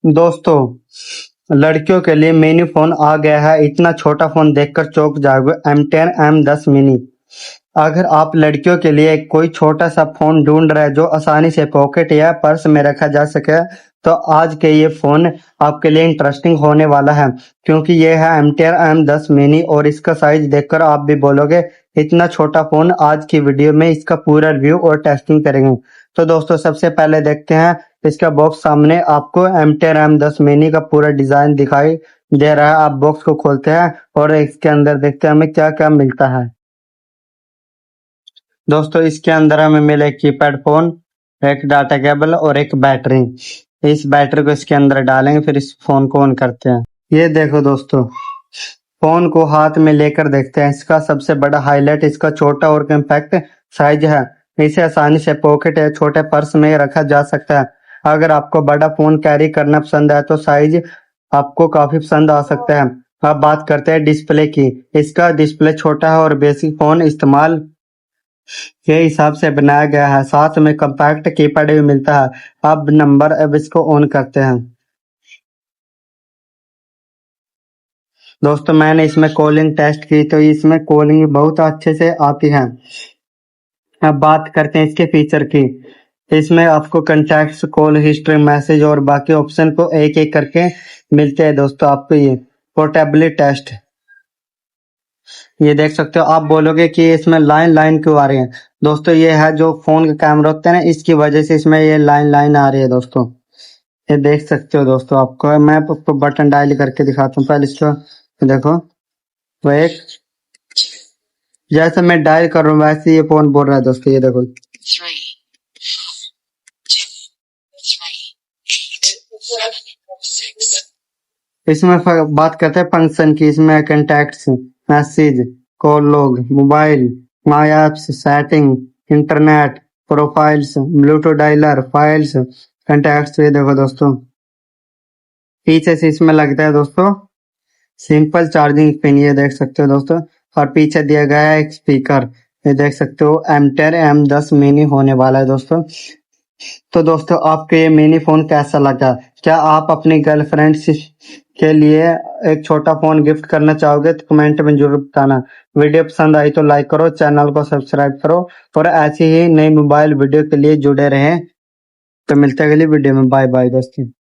दोस्तों, लड़कियों के लिए मिनी फोन आ गया है। इतना छोटा फोन देखकर चौंक जाओगे। M10 M10 mini. अगर आप लड़कियों के लिए कोई छोटा सा फोन ढूंढ रहे हैं जो आसानी से पॉकेट या पर्स में रखा जा सके, तो आज के ये फोन आपके लिए इंटरेस्टिंग होने वाला है, क्योंकि ये है M10 M10 मिनी और इसका साइज देखकर आप भी बोलोगे इतना छोटा फोन। आज की वीडियो में इसका पूरा रिव्यू और टेस्टिंग करेंगे। तो दोस्तों, सबसे पहले देखते हैं इसका बॉक्स। सामने आपको M10 M10 मिनी का पूरा डिजाइन दिखाई दे रहा है। आप बॉक्स को खोलते हैं और इसके अंदर देखते हैं हमें क्या क्या मिलता है। दोस्तों, इसके अंदर हमें मिले एक कीपैड फोन, एक डाटा केबल और एक बैटरी। इस बैटरी को इसके अंदर डालेंगे, फिर इस फोन को ऑन करते हैं। ये देखो दोस्तों, फोन को हाथ में लेकर देखते हैं। इसका सबसे बड़ा हाईलाइट इसका छोटा और कॉम्पैक्ट साइज है। इसे आसानी से पॉकेट या छोटे पर्स में रखा जा सकता है। अगर आपको बड़ा फोन कैरी करना पसंद है तो साइज आपको काफी पसंद आ सकता है। अब बात करते हैं डिस्प्ले की। इसका डिस्प्ले छोटा है और बेसिक फोन इस्तेमाल के हिसाब से बनाया गया है। साथ में कॉम्पैक्ट कीपैड भी मिलता है। अब इसको ऑन करते हैं। दोस्तों, मैंने इसमें कॉलिंग टेस्ट की तो इसमें कॉलिंग बहुत अच्छे से आती है। अब बात करते हैं इसके फीचर की। इसमें आपको कॉन्टैक्ट्स, कॉल हिस्ट्री, मैसेज और बाकी ऑप्शन को एक एक करके मिलते हैं। दोस्तों, आपको ये पोर्टेबिलिटी टेस्ट, ये देख सकते हो। आप बोलोगे कि इसमें लाइन लाइन क्यों आ रही है। दोस्तों, ये है जो फोन का कैमरा होता है ना, इसकी वजह से इसमें ये लाइन लाइन आ रही है। दोस्तों, ये देख सकते हो। दोस्तों, आपको मैं आपको बटन डायल करके दिखाता हूँ। पहले इसको देखो, वो एक जैसे मैं डायल कर रहा हूँ वैसे ये फोन बोल रहा है। दोस्तों, ये देखो, इसमें बात करते हैं फंक्शन की। इसमें contacts, message, call log, mobile, my apps, setting, internet, profiles, bluetooth dialer, files, contacts. ये देखो दोस्तों, पीछे से इसमें लगता है दोस्तों सिंपल चार्जिंग पिन, ये देख सकते हो दोस्तों। और पीछे दिया गया है एक स्पीकर, ये देख सकते हो। M10 M10 मिनी होने वाला है दोस्तों। तो दोस्तों, आपको ये मिनी फोन कैसा लगा? क्या आप अपनी गर्लफ्रेंड के लिए एक छोटा फोन गिफ्ट करना चाहोगे? तो कमेंट में जरूर बताना। वीडियो पसंद आई तो लाइक करो, चैनल को सब्सक्राइब करो और ऐसी ही नई मोबाइल वीडियो के लिए जुड़े रहें। तो मिलते हैं अगली वीडियो में। बाय बाय दोस्तों।